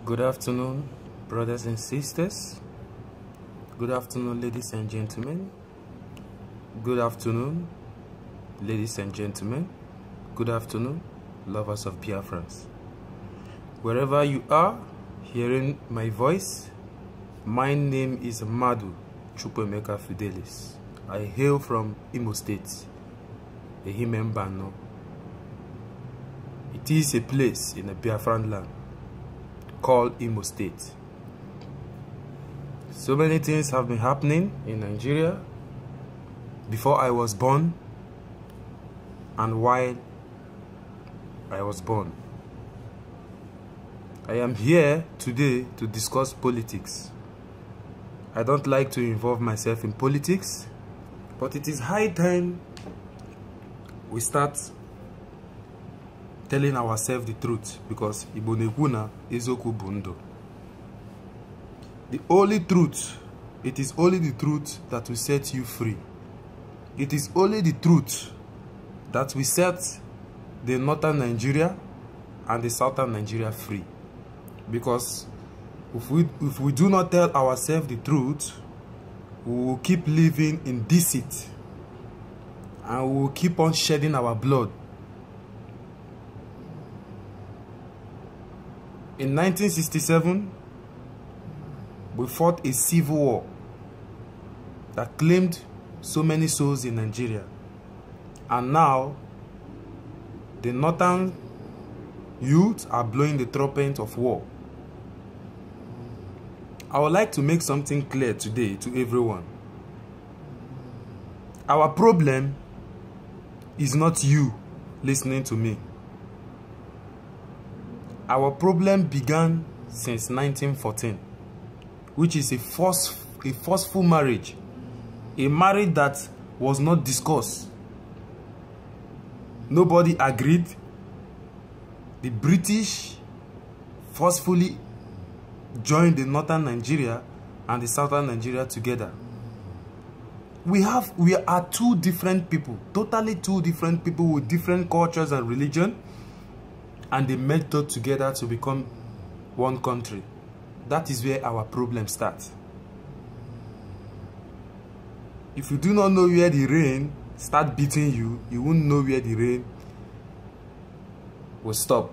Good afternoon, brothers and sisters. Good afternoon, ladies and gentlemen. Good afternoon, ladies and gentlemen. Good afternoon, lovers of Biafrans. Wherever you are hearing my voice, my name is Madu Chukwemeka Fidelis. I hail from Imo State, Ehimembano. It is a place in a Biafran land called Imo State. So many things have been happening in Nigeria before I was born and while I was born. I am here today to discuss politics. I don't like to involve myself in politics, but it is high time we start telling ourselves the truth, because Iboneguna Ezoku Bundo. The only truth, it is only the truth that will set you free. It is only the truth that will set the northern Nigeria and the southern Nigeria free. Because if we do not tell ourselves the truth, we will keep living in deceit and we will keep on shedding our blood. In 1967, we fought a civil war that claimed so many souls in Nigeria. And now, the northern youth are blowing the trumpet of war. I would like to make something clear today to everyone. Our problem is not you listening to me. Our problem began since 1914, which is a forceful marriage. A marriage that was not discussed. Nobody agreed. The British forcefully joined the northern Nigeria and the southern Nigeria together. We are two different people, totally two different people with different cultures and religion, and they met together to become one country. That is where our problem starts. If you do not know where the rain start beating you, you won't know where the rain will stop.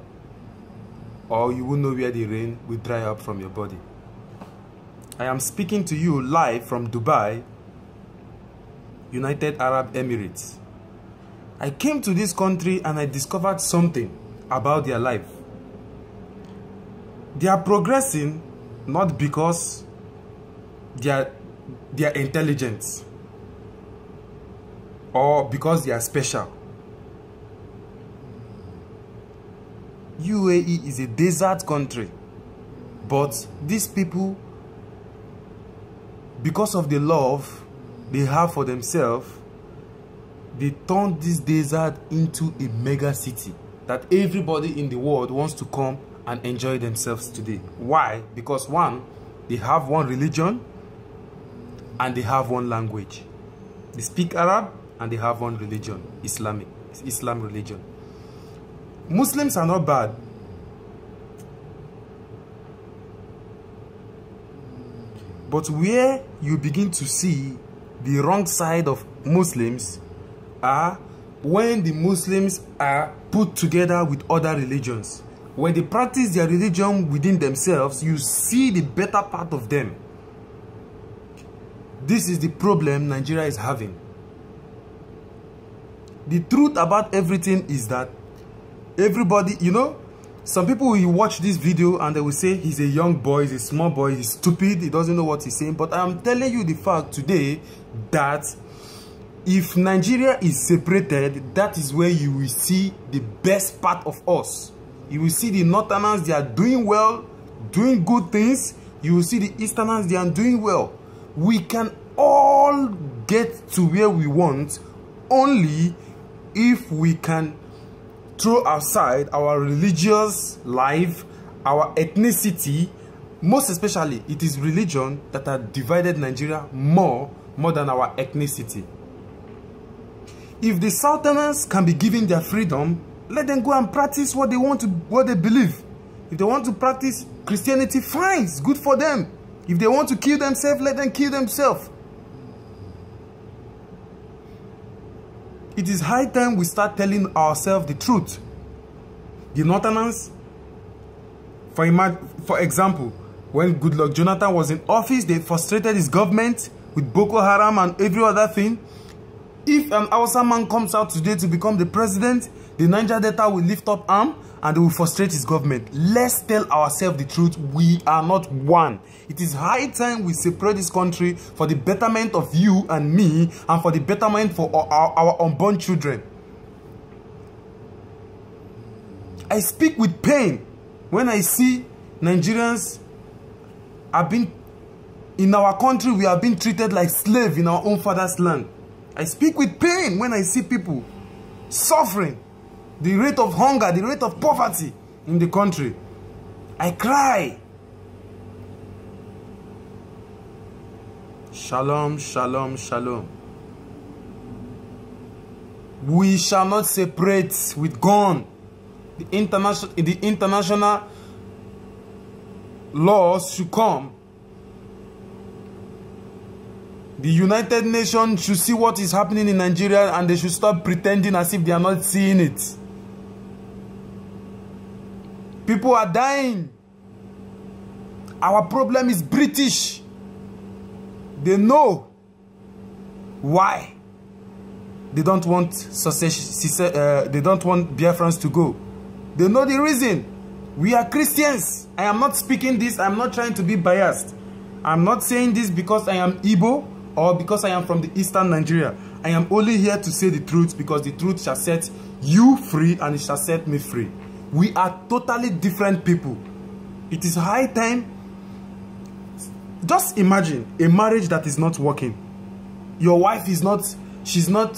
Or you won't know where the rain will dry up from your body. I am speaking to you live from Dubai, United Arab Emirates. I came to this country and I discovered something about their life. They are progressing not because they are intelligent or because they are special. UAE is a desert country, but these people, because of the love they have for themselves, they turned this desert into a mega city that everybody in the world wants to come and enjoy themselves today. Why? Because one, they have one religion and they have one language. They speak Arab and they have one religion, Islam religion. Muslims are not bad. But where you begin to see the wrong side of Muslims are when the Muslims are put together with other religions. When they practice their religion within themselves, you see the better part of them. This is the problem Nigeria is having. The truth about everything is that everybody, you know, some people will watch this video and they will say he's a young boy, he's a small boy, he's stupid, he doesn't know what he's saying. But I am telling you the fact today that if Nigeria is separated, that is where you will see the best part of us. You will see the Northerners, they are doing well, doing good things. You will see the Easterners, they are doing well. We can all get to where we want only if we can throw aside our religious life, our ethnicity. Most especially, it is religion that has divided Nigeria more than our ethnicity. If the Southerners can be given their freedom, let them go and practice what they want to, what they believe. If they want to practice Christianity, fine, it's good for them. If they want to kill themselves, let them kill themselves. It is high time we start telling ourselves the truth. The Northerners, for example, when Goodluck Jonathan was in office, they frustrated his government with Boko Haram and every other thing. If an Hausa man comes out today to become the president, the Niger Delta will lift up arm and they will frustrate his government. Let's tell ourselves the truth. We are not one. It is high time we separate this country for the betterment of you and me and for the betterment for our unborn children. I speak with pain when I see Nigerians have been, in our country, we are being treated like slaves in our own father's land. I speak with pain when I see people suffering, the rate of hunger, the rate of poverty in the country. I cry. Shalom, shalom, shalom. We shall not separate with gun. The international laws should come. The United Nations should see what is happening in Nigeria and they should stop pretending as if they are not seeing it. People are dying. Our problem is British. They know why they don't want they don't want Biafrans to go. They know the reason. We are Christians. I am not speaking this. I am not trying to be biased. I am not saying this because I am Igbo or because I am from the Eastern Nigeria. I am only here to say the truth because the truth shall set you free and it shall set me free. We are totally different people. It is high time. Just imagine a marriage that is not working. Your wife is not, she's not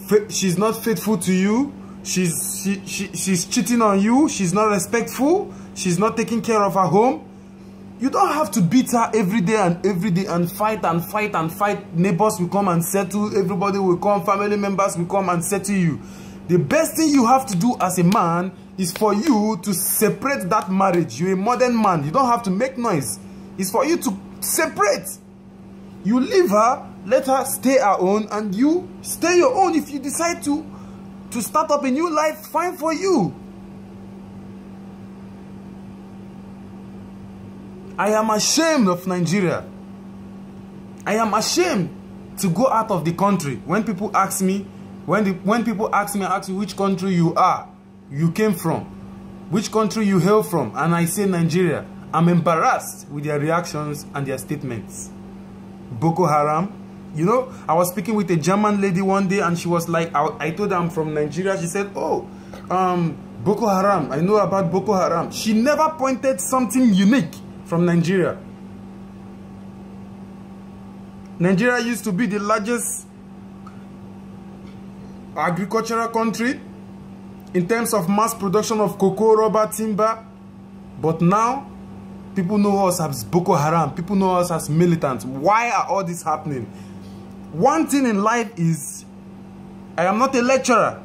faithful to you. She's cheating on you. She's not respectful. She's not taking care of her home. You don't have to beat her every day and fight and fight and fight. Neighbors will come and settle. Everybody will come. Family members will come and settle you. The best thing you have to do as a man is for you to separate that marriage. You're a modern man. You don't have to make noise. It's for you to separate. You leave her, let her stay her own, and you stay your own. If you decide to start up a new life, fine for you. I am ashamed of Nigeria. I am ashamed to go out of the country. When people ask me, when people ask me which country you are, you came from, which country you hail from, and I say Nigeria, I'm embarrassed with their reactions and their statements. Boko Haram. You know, I was speaking with a German lady one day and she was like, I told her I'm from Nigeria. She said, oh, Boko Haram. I know about Boko Haram. She never pointed something unique from Nigeria. Nigeria used to be the largest agricultural country in terms of mass production of cocoa, rubber, timber. But now, people know us as Boko Haram. People know us as militants. Why are all this happening? One thing in life is, I am not a lecturer.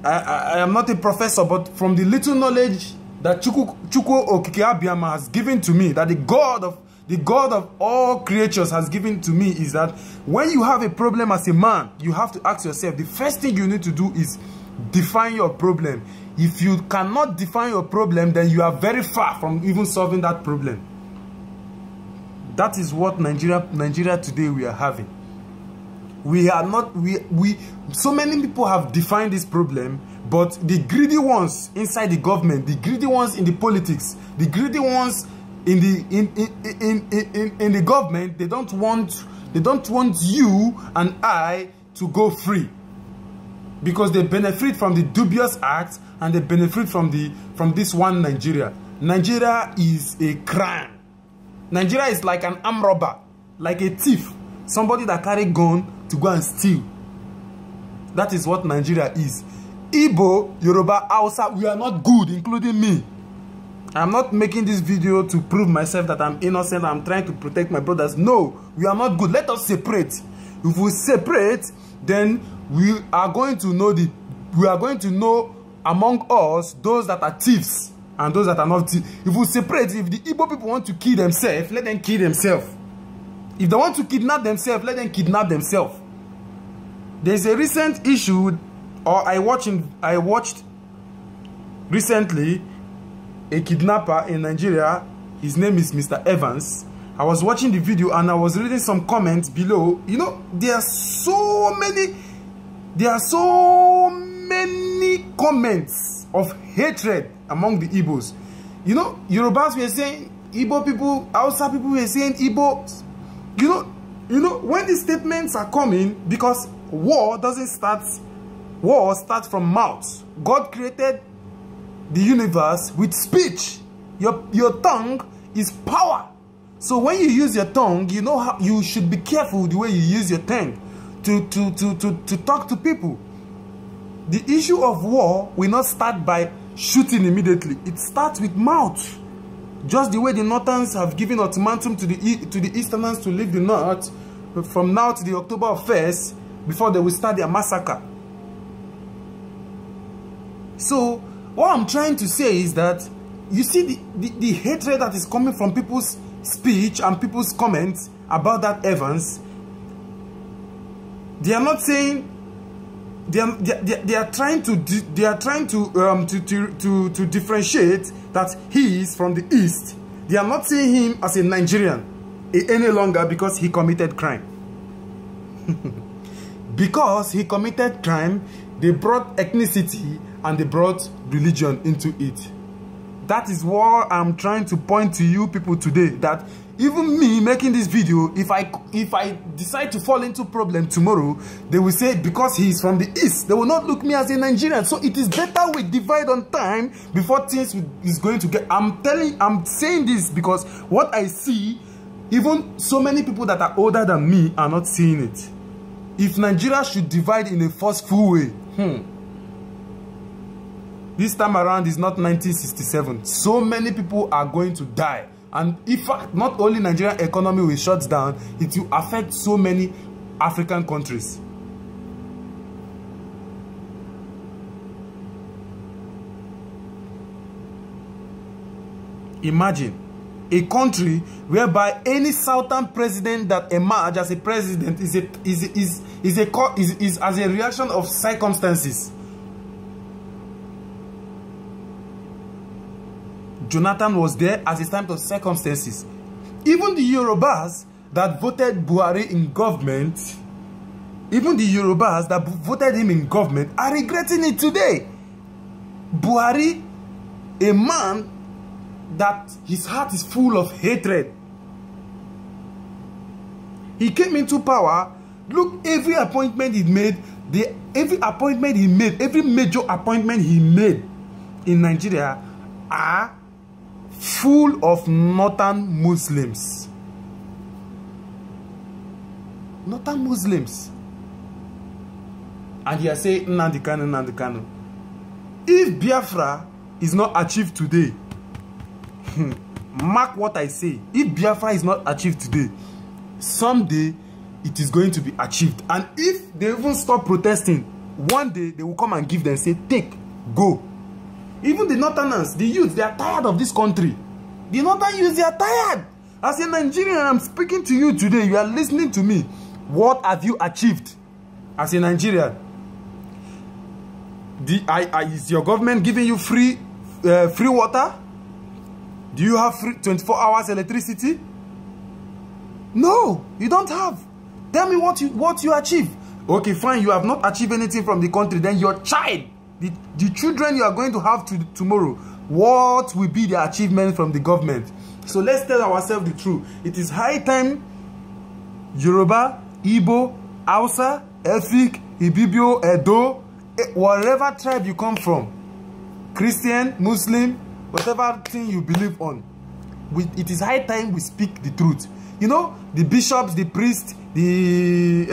I am not a professor, but from the little knowledge that Chukwu Okike Abiyama has given to me, that the God of all creatures has given to me, is that when you have a problem as a man, you have to ask yourself, the first thing you need to do is define your problem. If you cannot define your problem, then you are very far from even solving that problem. That is what Nigeria today we are having. We are not, so many people have defined this problem, but the greedy ones inside the government, the greedy ones in the politics, the greedy ones in the government, they don't want you and I to go free, because they benefit from the dubious acts and they benefit from this one Nigeria. Nigeria is a crime. Nigeria is like an armed robber, like a thief, somebody that carry gun to go and steal. That is what Nigeria is. Igbo, Yoruba, Hausa, we are not good, including me. I'm not making this video to prove myself that I'm innocent. I'm trying to protect my brothers. No, we are not good. Let us separate. If we separate, then we are going to know among us those that are thieves and those that are not. If we separate, if the Igbo people want to kill themselves, let them kill themselves. If they want to kidnap themselves, let them kidnap themselves. There's a recent issue, or I watched recently a kidnapper in Nigeria. His name is Mr. Evans. I was watching the video and I was reading some comments below. You know, there are so many comments of hatred among the Igbos. You know, Yorubas were saying Igbo people, Hausa people were saying Igbo. You know, when these statements are coming, because war starts from mouth. God created the universe with speech. Your tongue is power. So when you use your tongue, you know how you should be careful the way you use your tongue to talk to people. The issue of war will not start by shooting immediately. It starts with mouth. Just the way the Northerns have given ultimatum to the Easterners to leave the North from now to the October 1st before they will start their massacre. So what I'm trying to say is that you see the hatred that is coming from people's speech and people's comments about that Evans. They are not saying they are trying to differentiate that he is from the East. They are not seeing him as a Nigerian any longer because he committed crime. Because he committed crime, they brought ethnicity and they brought religion into it. That is what I'm trying to point to you people today, that even me making this video, if I decide to fall into problem tomorrow, they will say because he is from the East, they will not look me as a Nigerian. So it is better we divide on time before things is going to get. I'm saying this because what I see, even so many people that are older than me are not seeing it. If Nigeria should divide in a forceful way, this time around is not 1967. So many people are going to die. And if not only Nigerian economy will shut down, it will affect so many African countries. Imagine a country whereby any southern president that emerges as a president is as a reaction of circumstances. Jonathan was there as a time of circumstances. Even the Yorubas that voted Buhari in government, even the Yorubas that voted him in government are regretting it today. Buhari, a man that his heart is full of hatred. He came into power. Look, every appointment he made, every major appointment he made in Nigeria are full of Northern Muslims. Northern Muslims. And you are saying Nnamdi Kanu, Nnamdi Kanu. If Biafra is not achieved today, mark what I say, if Biafra is not achieved today, someday it is going to be achieved. And if they even stop protesting, one day they will come and give them, say, take, go. Even the Northerners, the youth, they are tired of this country. The Northern youth, they are tired. As a Nigerian, I'm speaking to you today. You are listening to me. What have you achieved as a Nigerian? Is your government giving you free water? Do you have free 24 hours electricity? No, you don't have. Tell me what you achieve. Okay, fine, you have not achieved anything from the country. Then your child, the children you are going to have tomorrow, what will be the achievement from the government? So let's tell ourselves the truth. It is high time Yoruba, Igbo, Hausa, Efik, Ibibio, Edo, whatever tribe you come from, Christian, Muslim, whatever thing you believe on, it is high time we speak the truth. You know, the bishops, the priests, the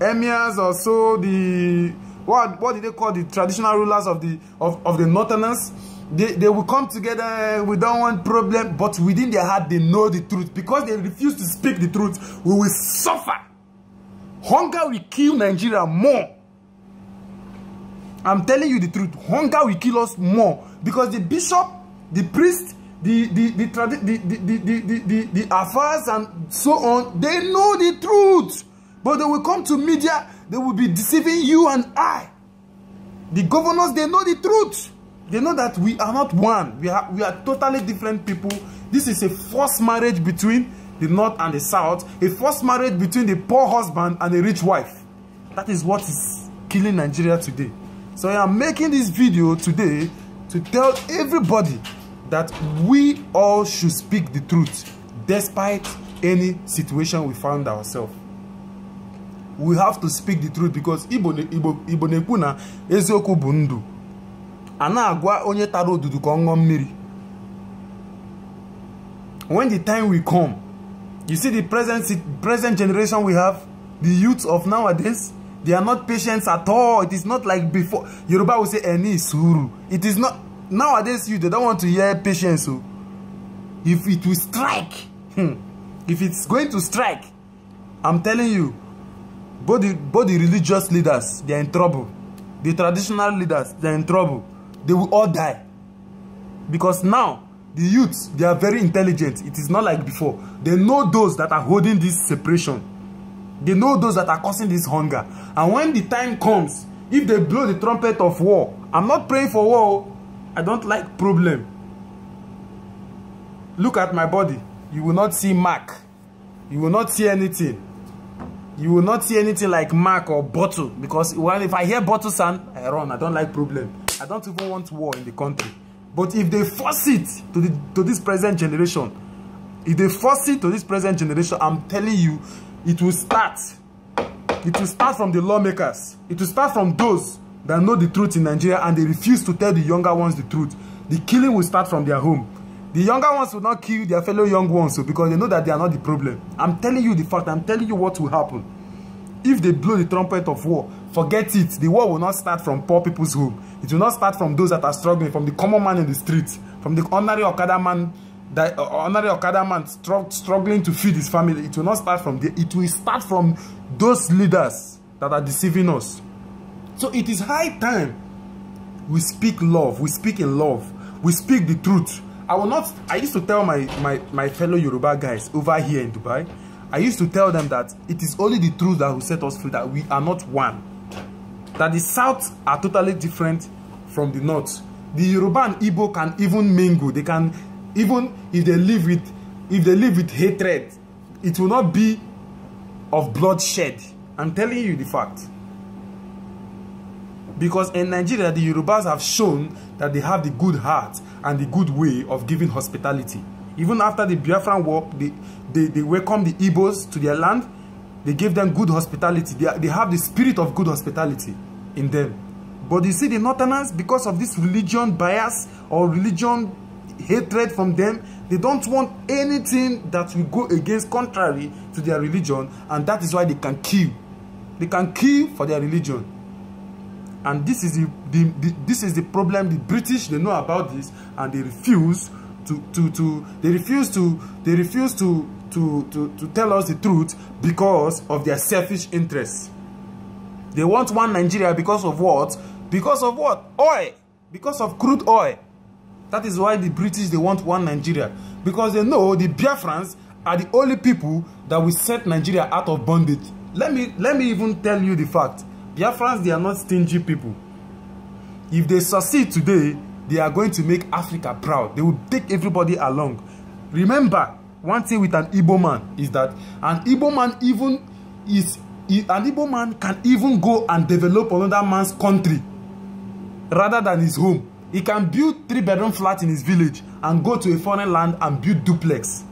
emirs, or so, the what do they call the traditional rulers of the Northerners? They will come together. We don't want problem, but within their heart they know the truth. Because they refuse to speak the truth, we will suffer. Hunger will kill Nigeria more. I'm telling you the truth. Hunger will kill us more. Because the bishop the priest, the affairs and so on, they know the truth. But they will come to media, they will be deceiving you and I. The governors, they know the truth. They know that we are not one. We are totally different people. This is a forced marriage between the north and the south. A forced marriage between the poor husband and the rich wife. That is what is killing Nigeria today. So I am making this video today to tell everybody that we all should speak the truth despite any situation we find ourselves. We have to speak the truth because Igbo nekwu na eziokwu bụ ndụ. Ana agwa onye tara odudu ka ọṅụọ mmiri. When the time will come, you see the present generation we have, the youth of nowadays, they are not patient at all. It is not like before. Yoruba will say eni suru. It is not. Nowadays you, they don't want to hear patience. So if it will strike, if it's going to strike, I'm telling you, both the religious leaders, they are in trouble. The traditional leaders, they are in trouble. They will all die. Because now, the youths, they are very intelligent. It is not like before. They know those that are holding this separation. They know those that are causing this hunger. And when the time comes, if they blow the trumpet of war, I'm not praying for war. I don't like problem. Look at my body. You will not see mark. You will not see anything. You will not see anything like mark or bottle. Because well, if I hear bottle sound, I run. I don't like problem. I don't even want war in the country. But if they force it to this present generation, I'm telling you, it will start. It will start from the lawmakers. It will start from those that know the truth in Nigeria and they refuse to tell the younger ones the truth. The killing will start from their home. The younger ones will not kill their fellow young ones because they know that they are not the problem. I'm telling you the fact. I'm telling you what will happen. If they blow the trumpet of war, forget it. The war will not start from poor people's home. It will not start from those that are struggling, from the common man in the streets, from the ordinary Okada man, struggling to feed his family. It will not start from there. It will start from those leaders that are deceiving us. So it is high time we speak love. We speak in love. We speak the truth. I used to tell my fellow Yoruba guys over here in Dubai, I used to tell them that it is only the truth that will set us free, that we are not one. That the South are totally different from the North. The Yoruba and Igbo can even mingle. They can, even if they live with hatred, it will not be of bloodshed. I'm telling you the fact. Because in Nigeria, the Yorubas have shown that they have the good heart and the good way of giving hospitality. Even after the Biafran war, they welcomed the Igbos to their land. They gave them good hospitality. They have the spirit of good hospitality in them. But you see the Northerners, because of this religion bias or religion hatred from them, they don't want anything that will go against, contrary to their religion. And that is why they can kill. They can kill for their religion. And this is the problem. The British, they know about this, and they refuse to tell us the truth because of their selfish interests. They want one Nigeria because of what? Because of what? Oil. Because of crude oil. That is why the British, they want one Nigeria. Because they know the Biafrans are the only people that will set Nigeria out of bondage. Let me even tell you the fact. Biafrans, they are not stingy people. If they succeed today, they are going to make Africa proud. They will take everybody along. Remember, one thing with an Igbo man is that an Igbo man can even go and develop another man's country rather than his home. He can build 3-bedroom flat in his village and go to a foreign land and build duplex.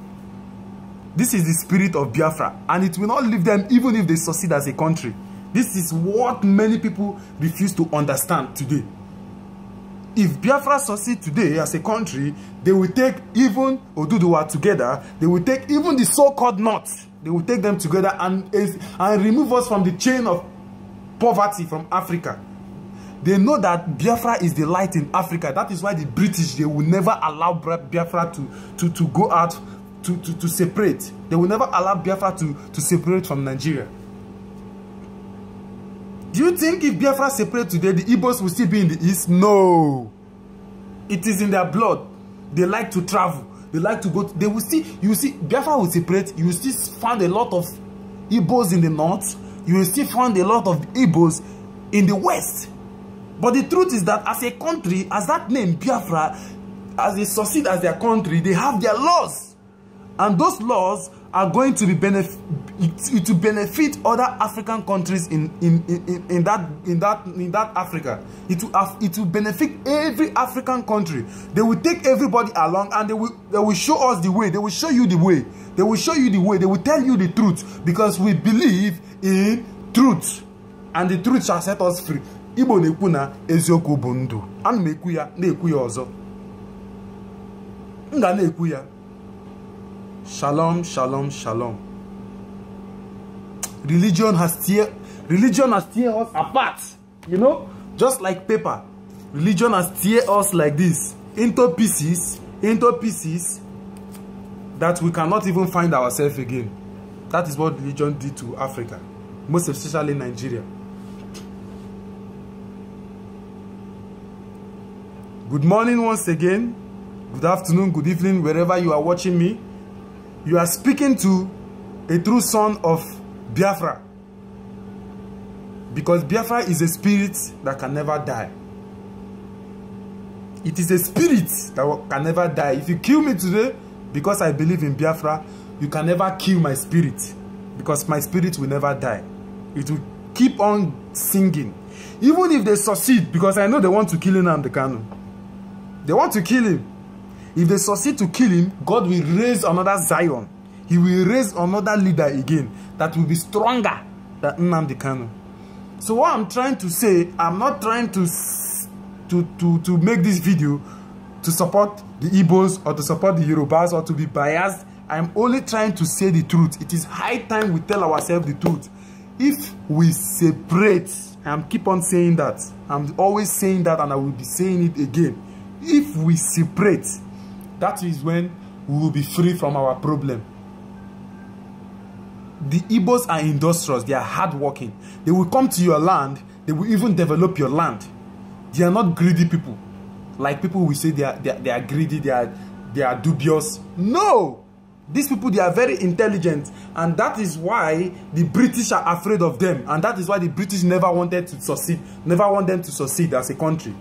This is the spirit of Biafra, and it will not leave them even if they succeed as a country. This is what many people refuse to understand today. If Biafra succeed today as a country, they will take even Oduduwa together. They will take even the so-called North. They will take them together and remove us from the chain of poverty from Africa. They know that Biafra is the light in Africa. That is why the British, they will never allow Biafra to go out to separate. They will never allow Biafra to separate from Nigeria. Do you think if Biafra separate today, the Igbos will still be in the East? No. It is in their blood. They like to travel. They like to go. They will see. You see, Biafra will separate. You will still find a lot of Igbos in the north. You will still find a lot of Igbos in the west. But the truth is that as a country, as that name Biafra, as they succeed as their country, they have their laws, and those laws are going to be benefit other African countries in that Africa. It will benefit every African country. They will take everybody along, and they will show us the way. They will show you the way. They will show you the way. They will tell you the truth, because we believe in truth, and the truth shall set us free. Igbo na-ekwu na eziokwu bụ ndụ. Ana m ekwu ya, na-ekwu ya ọzọ. Nga na-ekwu ya. Shalom, shalom, shalom. Religion has tear us apart. You know, just like paper. Religion has tear us like this into pieces, that we cannot even find ourselves again. That is what religion did to Africa, most especially Nigeria. Good morning once again. Good afternoon, good evening, wherever you are watching me. You are speaking to a true son of Biafra. Because Biafra is a spirit that can never die. It is a spirit that can never die. If you kill me today, because I believe in Biafra, you can never kill my spirit. Because my spirit will never die. It will keep on singing. Even if they succeed, because I know they want to kill Nnamdi Kanu. They want to kill him. If they succeed to kill him, God will raise another Zion. He will raise another leader again that will be stronger than Nnamdi Kanu. So what I'm trying to say, I'm not trying to make this video to support the Igbos or to support the Yorubas or to be biased. I'm only trying to say the truth. It is high time we tell ourselves the truth. If we separate, I keep on saying that. I'm always saying that, and I will be saying it again. If we separate, that is when we will be free from our problem. The Igbos are industrious. They are hardworking. They will come to your land. They will even develop your land. They are not greedy people. Like people will say they are greedy, they are dubious. No! These people, they are very intelligent. And that is why the British are afraid of them. And that is why the British never wanted to succeed. Never want them to succeed as a country.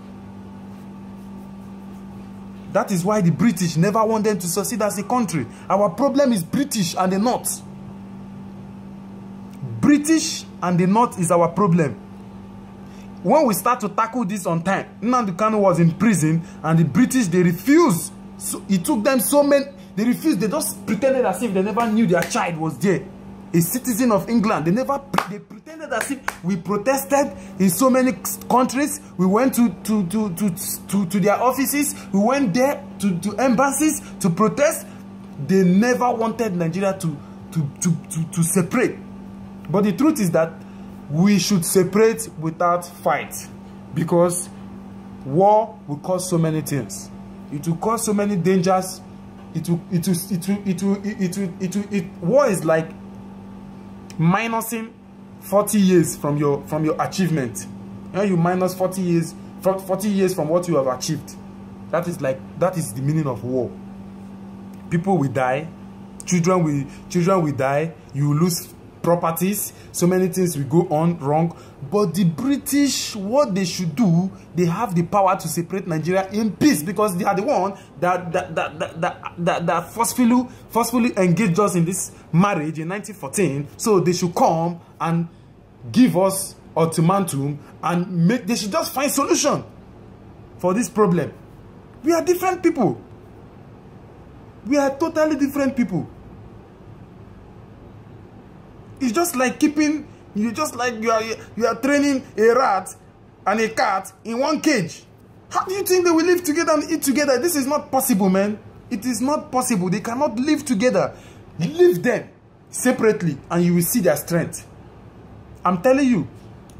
That is why the British never want them to succeed as a country. Our problem is British and the North. British and the North is our problem. When we start to tackle this on time, Nnamdi Kanu was in prison, and the British, they refused. So it took them so many, they refused. They just pretended as if they never knew their child was there. A citizen of England. They pretended as if we protested in so many countries. We went to their offices. We went there to embassies to protest. They never wanted Nigeria to separate. But the truth is that we should separate without fight, because war will cause so many things. It will cause so many dangers. War is like minusing 40 years from your achievement. And you minus 40 years from what you have achieved. That is the meaning of war. People will die, children will die, you will lose properties, so many things will go on wrong. But the British, what they should do, they have the power to separate Nigeria in peace, because they are the one that forcefully engaged us in this marriage in 1914. So they should come and give us ultimatum, and they should just find solution for this problem. We are different people. We are totally different people. It's just like you are training a rat and a cat in one cage. How do you think they will live together and eat together? This is not possible, man. It is not possible. They cannot live together. Leave them separately and you will see their strength. I'm telling you,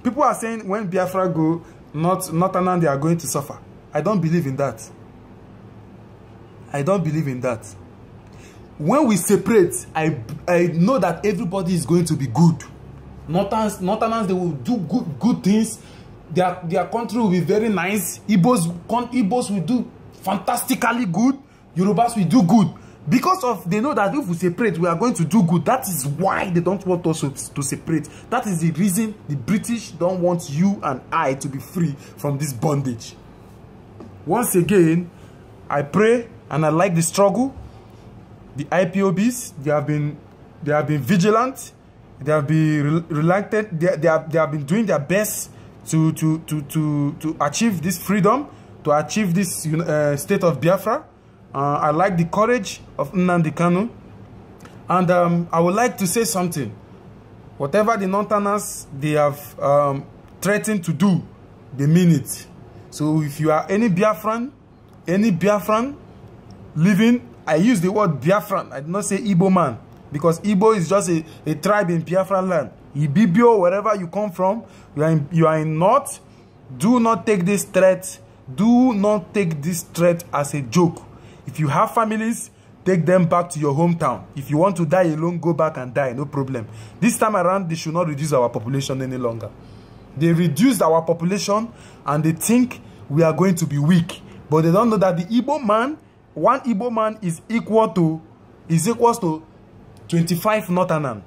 people are saying when Biafra go, Northern they are going to suffer. I don't believe in that. I don't believe in that. When we separate, I know that everybody is going to be good. Northerners, they will do good things. Their country will be very nice. Igbos will do fantastically good. Yorubas will do good. Because of they know that if we separate, we are going to do good. That is why they don't want us to separate. That is the reason the British don't want you and I to be free from this bondage. Once again, I pray and I like the struggle. The IPOBs, they have been vigilant. They have been reluctant. They have been doing their best to achieve this freedom, to achieve this state of Biafra. I like the courage of Nnamdi Kanu. And I would like to say something. Whatever the Northerners, they have threatened to do, they mean it. So if you are any Biafran living, I use the word Biafran, I did not say Igbo man, because Igbo is just a tribe in Biafran land. Ibibio, wherever you come from, you are in North. Do not take this threat. Do not take this threat as a joke. If you have families, take them back to your hometown. If you want to die alone, go back and die, no problem. This time around, they should not reduce our population any longer. They reduced our population and they think we are going to be weak. But they don't know that the Igbo man, one Igbo man is equals to 25 Northerners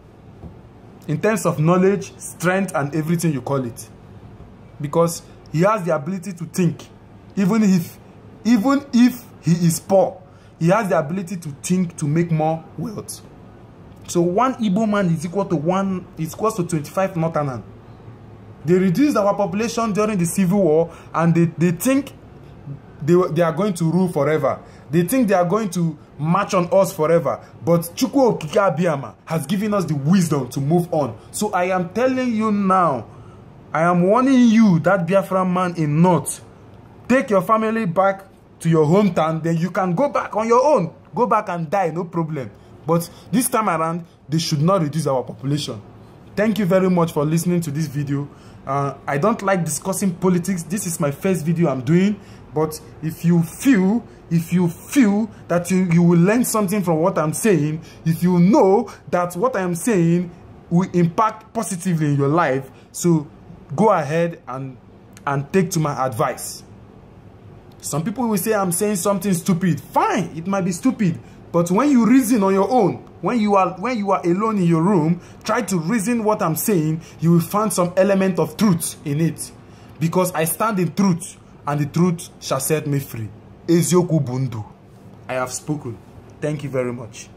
in terms of knowledge, strength, and everything you call it. Because he has the ability to think. Even if he is poor, he has the ability to think to make more wealth. So one Igbo man is equal to 25 Northerners. They reduced our population during the Civil War, and they think they are going to rule forever. They think they are going to march on us forever. But Chukwu Okike Abiyama has given us the wisdom to move on. So I am telling you now, I am warning you, that Biafran man in North, take your family back to your hometown, then you can go back on your own. Go back and die, no problem. But this time around, they should not reduce our population. Thank you very much for listening to this video. I don't like discussing politics. This is my first video I'm doing. But if you feel that you will learn something from what I'm saying, if you know that what I'm saying will impact positively in your life, so go ahead and take to my advice. Some people will say I'm saying something stupid. Fine, it might be stupid. But when you reason on your own, when you are alone in your room, try to reason what I'm saying, you will find some element of truth in it. Because I stand in truth, and the truth shall set me free. Ezioku Bundu. I have spoken. Thank you very much.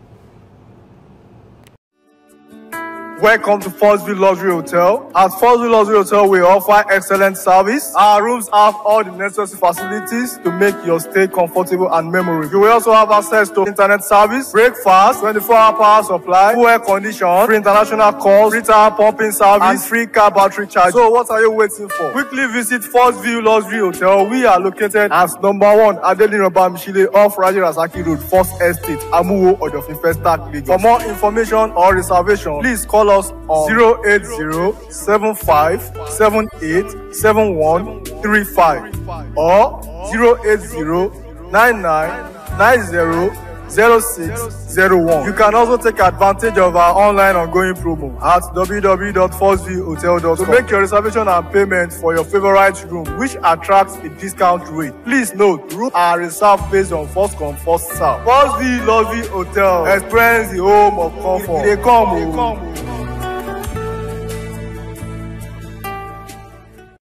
Welcome to Forestville Luxury Hotel. At Forestville Luxury Hotel, we offer excellent service. Our rooms have all the necessary facilities to make your stay comfortable and memorable. You will also have access to internet service, breakfast, 24-hour power supply, full air condition, free international calls, free tire pumping service, and free car battery charge. So what are you waiting for? Quickly visit Forestville Luxury Hotel. We are located at #1 Adelino Bamishile off Raji Rasaki Road, First Estate, Amuwo, Odofin Festac, Lagos. For more information or reservation, please call us on 08075787135 or 08099900601. You can also take advantage of our online ongoing promo at www.forestvillehotel.com to make your reservation and payment for your favorite room, which attracts a discount rate. Please note, rooms are reserved based on first come, first serve. Forestville Luxury Hotel. Experience the home of comfort. They come.